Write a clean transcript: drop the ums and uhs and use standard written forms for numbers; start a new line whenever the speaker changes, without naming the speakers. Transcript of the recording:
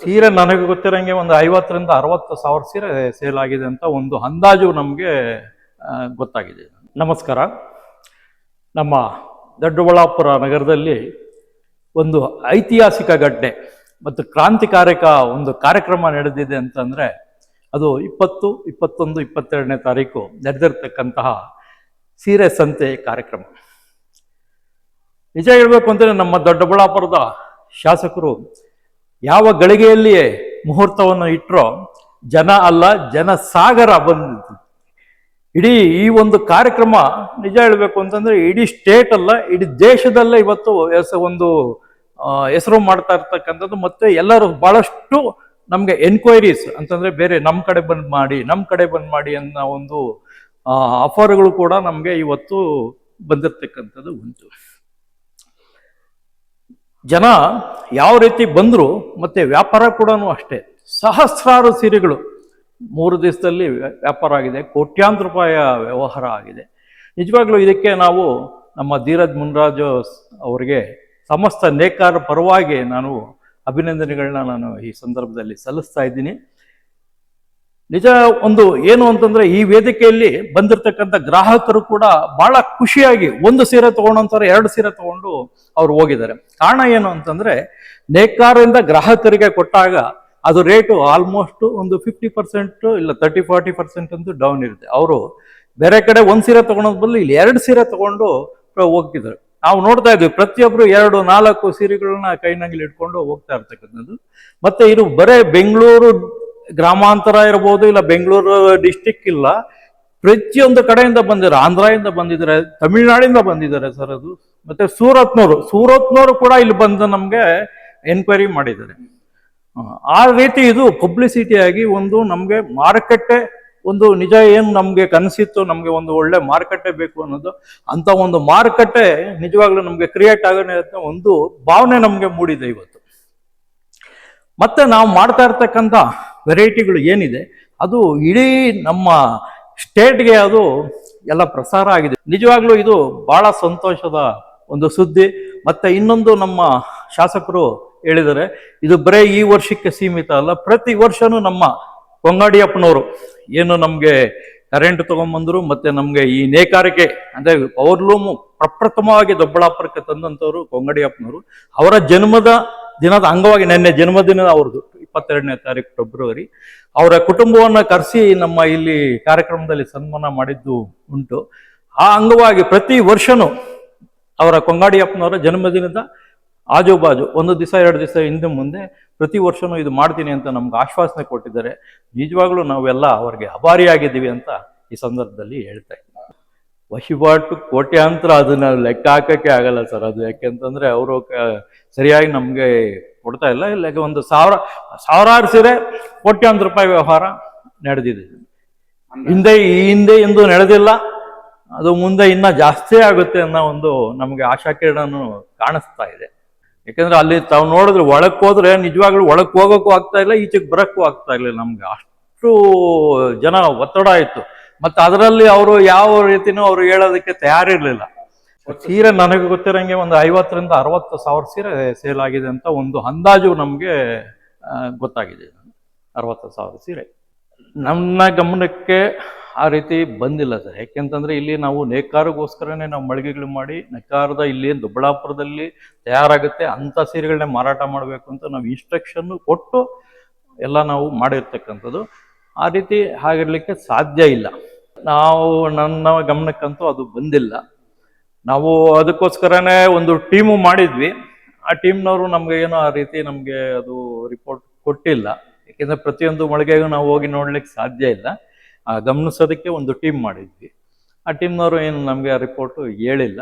ಸೀರೆ ನನಗೆ ಗೊತ್ತಿರಂಗೆ ಒಂದು 50ರಿಂದ 60 ಸಾವಿರ ಸೀರೆ ಸೇಲ್ ಆಗಿದೆ ಅಂತ ಒಂದು ಅಂದಾಜು ನಮಗೆ ಗೊತ್ತಾಗಿದೆ. ನಮಸ್ಕಾರ. ನಮ್ಮ ದೊಡ್ಡಬಳ್ಳಾಪುರ ನಗರದಲ್ಲಿ ಒಂದು ಐತಿಹಾಸಿಕ ಘಟನೆ ಮತ್ತು ಕ್ರಾಂತಿಕಾರಕ ಒಂದು ಕಾರ್ಯಕ್ರಮ ನಡೆದಿದೆ ಅಂತಂದರೆ ಅದು 20, 21, 22ನೇ ತಾರೀಕು ನಡೆದಿರ್ತಕ್ಕಂತಹ ಸೀರೆ ಸಂತೆ ಕಾರ್ಯಕ್ರಮ. ನಿಜ ಹೇಳಬೇಕು ಅಂದರೆ ನಮ್ಮ ದೊಡ್ಡಬಳ್ಳಾಪುರದ ಶಾಸಕರು ಯಾವ ಗಳಿಗೆಯಲ್ಲಿಯೇ ಮುಹೂರ್ತವನ್ನು ಇಟ್ಟರೋ ಜನ ಅಲ್ಲ ಜನಸಾಗರ ಬಂದಿತ್ತು. ಇಡೀ ಈ ಒಂದು ಕಾರ್ಯಕ್ರಮ ನಿಜ ಹೇಳಬೇಕು ಅಂತಂದ್ರೆ ಇಡೀ ಸ್ಟೇಟ್ ಅಲ್ಲ ಇಡೀ ದೇಶದಲ್ಲೇ ಇವತ್ತು ಒಂದು ಹೆಸರು ಮಾಡ್ತಾ ಇರ್ತಕ್ಕಂಥದ್ದು. ಮತ್ತೆ ಎಲ್ಲರೂ ಬಹಳಷ್ಟು ನಮ್ಗೆ ಎನ್ಕ್ವೈರೀಸ್ ಅಂತಂದ್ರೆ ಬೇರೆ ನಮ್ಮ ಕಡೆ ಬಂದ್ ಮಾಡಿ ಅನ್ನೋ ಒಂದು ಆಫರ್ಗಳು ಕೂಡ ನಮ್ಗೆ ಇವತ್ತು ಬಂದಿರ್ತಕ್ಕಂಥದ್ದು ಉಂಟು. ಜನ ಯಾವ ರೀತಿ ಬಂದ್ರು ಮತ್ತೆ ವ್ಯಾಪಾರ ಕೂಡ ಅಷ್ಟೇ. ಸಹಸ್ರಾರು ಸೀರೆಗಳು 3 ದಿವಸದಲ್ಲಿ ವ್ಯಾಪಾರ ಆಗಿದೆ, ಕೋಟ್ಯಾಂತರ ರೂಪಾಯಿ ವ್ಯವಹಾರ ಆಗಿದೆ. ನಿಜವಾಗ್ಲೂ ಇದಕ್ಕೆ ನಾವು ನಮ್ಮ ಧೀರಜ್ ಮುನ್ರಾಜು ಅವರಿಗೆ ಸಮಸ್ತ ನೇಕಾರ ಪರವಾಗಿ ನಾನು ಅಭಿನಂದನೆಗಳನ್ನ ನಾನು ಈ ಸಂದರ್ಭದಲ್ಲಿ ಸಲ್ಲಿಸ್ತಾ ಇದ್ದೀನಿ. ನಿಜ ಒಂದು ಏನು ಅಂತಂದ್ರೆ ಈ ವೇದಿಕೆಯಲ್ಲಿ ಬಂದಿರತಕ್ಕಂಥ ಗ್ರಾಹಕರು ಕೂಡ ಬಹಳ ಖುಷಿಯಾಗಿ 1 ಸೀರೆ ತಗೊಂಡಂತಾರೆ 2 ಸೀರೆ ತಗೊಂಡು ಅವ್ರು ಹೋಗಿದ್ದಾರೆ. ಕಾರಣ ಏನು ಅಂತಂದ್ರೆ ನೇಕಾರರಿಂದ ಗ್ರಾಹಕರಿಗೆ ಕೊಟ್ಟಾಗ ಅದು ರೇಟು ಆಲ್ಮೋಸ್ಟ್ ಒಂದು 50% ಇಲ್ಲ 30-40% ಅಂತೂ ಡೌನ್ ಇರುತ್ತೆ. ಅವರು ಬೇರೆ ಕಡೆ 1 ಸೀರೆ ತಗೊಳೋದ್ ಬದಲು ಇಲ್ಲಿ 2 ಸೀರೆ ತಗೊಂಡು ಹೋಗ್ತಿದ್ದಾರೆ. ನಾವು ನೋಡ್ತಾ ಇದ್ವಿ ಪ್ರತಿಯೊಬ್ರು 2-4 ಸೀರೆಗಳನ್ನ ಕೈನಲ್ಲಿ ಇಟ್ಕೊಂಡು ಹೋಗ್ತಾ ಇರ್ತಕ್ಕಂಥದ್ದು. ಮತ್ತೆ ಇದು ಬರೇ ಬೆಂಗಳೂರು ಗ್ರಾಮಾಂತರ ಇರ್ಬೋದು ಇಲ್ಲ ಬೆಂಗಳೂರು ಡಿಸ್ಟಿಕ್ ಇಲ್ಲ, ಪ್ರತಿಯೊಂದು ಕಡೆಯಿಂದ ಬಂದಿದ್ದಾರೆ. ಆಂಧ್ರದಿಂದ ಬಂದಿದ್ದಾರೆ, ತಮಿಳ್ನಾಡಿಂದ ಬಂದಿದ್ದಾರೆ ಸರ್. ಅದು ಮತ್ತೆ ಸೂರತ್ನವರು ಕೂಡ ಇಲ್ಲಿ ಬಂದು ನಮ್ಗೆ ಎನ್ಕ್ವೈರಿ ಮಾಡಿದ್ದಾರೆ. ಆ ರೀತಿ ಇದು ಪಬ್ಲಿಸಿಟಿ ಆಗಿ ಒಂದು ನಮ್ಗೆ ಮಾರುಕಟ್ಟೆ ಒಂದು ನಿಜ ಏನು ನಮ್ಗೆ ಕನಸಿತ್ತು, ನಮ್ಗೆ ಒಂದು ಒಳ್ಳೆ ಮಾರುಕಟ್ಟೆ ಬೇಕು ಅನ್ನೋದು, ಅಂತ ಒಂದು ಮಾರುಕಟ್ಟೆ ನಿಜವಾಗ್ಲೂ ನಮ್ಗೆ ಕ್ರಿಯೇಟ್ ಆಗೋಣ ಅಂತ ಒಂದು ಭಾವನೆ ನಮ್ಗೆ ಮೂಡಿದೆ ಇವತ್ತು. ಮತ್ತೆ ನಾವು ಮಾಡ್ತಾ ಇರ್ತಕ್ಕಂಥ ವೆರೈಟಿಗಳು ಏನಿದೆ ಅದು ಇಡೀ ನಮ್ಮ ಸ್ಟೇಟ್ಗೆ ಅದು ಎಲ್ಲ ಪ್ರಸಾರ ಆಗಿದೆ. ನಿಜವಾಗ್ಲೂ ಇದು ಬಹಳ ಸಂತೋಷದ ಒಂದು ಸುದ್ದಿ. ಮತ್ತೆ ಇನ್ನೊಂದು ನಮ್ಮ ಶಾಸಕರು ಹೇಳಿದರೆ ಇದು ಬರೇ ಈ ವರ್ಷಕ್ಕೆ ಸೀಮಿತ ಅಲ್ಲ, ಪ್ರತಿ ವರ್ಷನೂ ನಮ್ಮ ಕೊಂಗಾಡಿಯಪ್ಪನವರು ಏನು ನಮ್ಗೆ ಕರೆಂಟ್ ತಗೊಂಡ್ಬಂದ್ರು ಮತ್ತೆ ನಮ್ಗೆ ಈ ನೇಕಾರಿಕೆ ಅಂದ್ರೆ ಪವರ್ಲೂಮು ಪ್ರಪ್ರಥಮವಾಗಿ ದೊಡ್ಡಬಳ್ಳಾಪುರಕ್ಕೆ ತಂದಂಥವ್ರು ಕೊಂಗಾಡಿಯಪ್ಪನವರು. ಅವರ ಜನ್ಮದ ದಿನದ ಅಂಗವಾಗಿ ನೆನ್ನೆ ಜನ್ಮದಿನ ಅವ್ರದ್ದು 22ನೇ ತಾರೀಕು ಫೆಬ್ರವರಿ. ಅವರ ಕುಟುಂಬವನ್ನ ಕರೆಸಿ ನಮ್ಮ ಇಲ್ಲಿ ಕಾರ್ಯಕ್ರಮದಲ್ಲಿ ಸನ್ಮಾನ ಮಾಡಿದ್ದು ಉಂಟು. ಆ ಅಂಗವಾಗಿ ಪ್ರತಿ ವರ್ಷನೂ ಅವರ ಕೊಂಗಾಡಿಯಪ್ಪನವರ ಜನ್ಮದಿನದ ಆಜುಬಾಜು 1 ದಿವಸ 2 ದಿವಸ ಹಿಂದೆ ಮುಂದೆ ಪ್ರತಿ ವರ್ಷನೂ ಇದು ಮಾಡ್ತೀನಿ ಅಂತ ನಮ್ಗೆ ಆಶ್ವಾಸನೆ ಕೊಟ್ಟಿದ್ದಾರೆ. ನಿಜವಾಗ್ಲೂ ನಾವೆಲ್ಲ ಅವ್ರಿಗೆ ಆಭಾರಿಯಾಗಿದ್ದೀವಿ ಅಂತ ಈ ಸಂದರ್ಭದಲ್ಲಿ ಹೇಳ್ತಾ ಇದ್ದೀನಿ. ವಹಿವಾಟು ಕೋಟ್ಯಾಂತರ ಅದನ್ನ ಲೆಕ್ಕ ಹಾಕಕ್ಕೆ ಆಗಲ್ಲ ಸರ್. ಅದು ಯಾಕೆಂತಂದ್ರೆ ಅವರು ಸರಿಯಾಗಿ ನಮ್ಗೆ ಕೊಡ್ತಾ ಇಲ್ಲ. ಇಲ್ಲ ಒಂದು ಸಾವಿರಾರು ಸೀರೆ ಕೋಟ್ಯಾಂತರ ರೂಪಾಯಿ ವ್ಯವಹಾರ ನಡೆದಿದೆ. ಹಿಂದೆ ಎಂದು ನಡೆದಿಲ್ಲ. ಅದು ಮುಂದೆ ಇನ್ನ ಜಾಸ್ತಿ ಆಗುತ್ತೆ ಅನ್ನೋ ಒಂದು ನಮ್ಗೆ ಆಶಾಕಿರಣನು ಕಾಣಿಸ್ತಾ ಇದೆ. ಯಾಕಂದ್ರೆ ಅಲ್ಲಿ ತಾವು ನೋಡಿದ್ರೆ ಒಳಕ್ ಹೋದ್ರೆ ನಿಜವಾಗ್ಲೂ ಒಳಕ್ ಹೋಗೋಕ್ಕೂ ಆಗ್ತಾ ಇಲ್ಲ, ಈಚೆಗೆ ಬರಕ್ಕೂ ಆಗ್ತಾ ಇಲ್ಲ. ನಮ್ಗೆ ಅಷ್ಟು ಜನ ಒತ್ತಡ ಇತ್ತು. ಮತ್ತೆ ಅದರಲ್ಲಿ ಅವರು ಯಾವ ರೀತಿನೂ ಅವರು ಹೇಳೋದಕ್ಕೆ ತಯಾರಿರ್ಲಿಲ್ಲ. ಸೀರೆ ನನಗೆ ಗೊತ್ತಿರಂಗೆ ಒಂದು 50ರಿಂದ 60 ಸಾವಿರ ಸೀರೆ ಸೇಲ್ ಆಗಿದೆ ಅಂತ ಒಂದು ಅಂದಾಜು ನಮ್ಗೆ ಗೊತ್ತಾಗಿದೆ. 60 ಸಾವಿರ ಸೀರೆ ನನ್ನ ಗಮನಕ್ಕೆ ಆ ರೀತಿ ಬಂದಿಲ್ಲ ಸರ್. ಯಾಕೆಂತಂದ್ರೆ ಇಲ್ಲಿ ನಾವು ನೇಕಾರಿಗೋಸ್ಕರನೇ ನಾವು ಮಳಿಗೆಗಳು ಮಾಡಿ ನೇಕಾರದ ಇಲ್ಲಿ ದೊಡ್ಡಬಳ್ಳಾಪುರದಲ್ಲಿ ತಯಾರಾಗುತ್ತೆ ಅಂತ ಸೀರೆಗಳನ್ನೇ ಮಾರಾಟ ಮಾಡಬೇಕು ಅಂತ ನಾವು ಇನ್ಸ್ಟ್ರಕ್ಷನ್ ಕೊಟ್ಟು ಎಲ್ಲ ನಾವು ಮಾಡಿರ್ತಕ್ಕಂಥದ್ದು. ಆ ರೀತಿ ಆಗಿರ್ಲಿಕ್ಕೆ ಸಾಧ್ಯ ಇಲ್ಲ. ನನ್ನ ಗಮನಕ್ಕಂತೂ ಅದು ಬಂದಿಲ್ಲ. ನಾವು ಅದಕ್ಕೋಸ್ಕರನೇ ಒಂದು ಟೀಮು ಮಾಡಿದ್ವಿ. ಆ ಟೀಮ್ನವರು ನಮ್ಗೆ ಏನೋ ಆ ರೀತಿ ನಮ್ಗೆ ಅದು ರಿಪೋರ್ಟ್ ಕೊಟ್ಟಿಲ್ಲ. ಯಾಕೆಂದ್ರೆ ಪ್ರತಿಯೊಂದು ಮಳಿಗೆಗೂ ನಾವು ಹೋಗಿ ನೋಡ್ಲಿಕ್ಕೆ ಸಾಧ್ಯ ಇಲ್ಲ. ಗಮನಿಸೋದಕ್ಕೆ ಒಂದು ಟೀಮ್ ಮಾಡಿದ್ವಿ. ಆ ಟೀಮ್ನವರು ಏನು ನಮ್ಗೆ ಆ ರಿಪೋರ್ಟು ಹೇಳಿಲ್ಲ.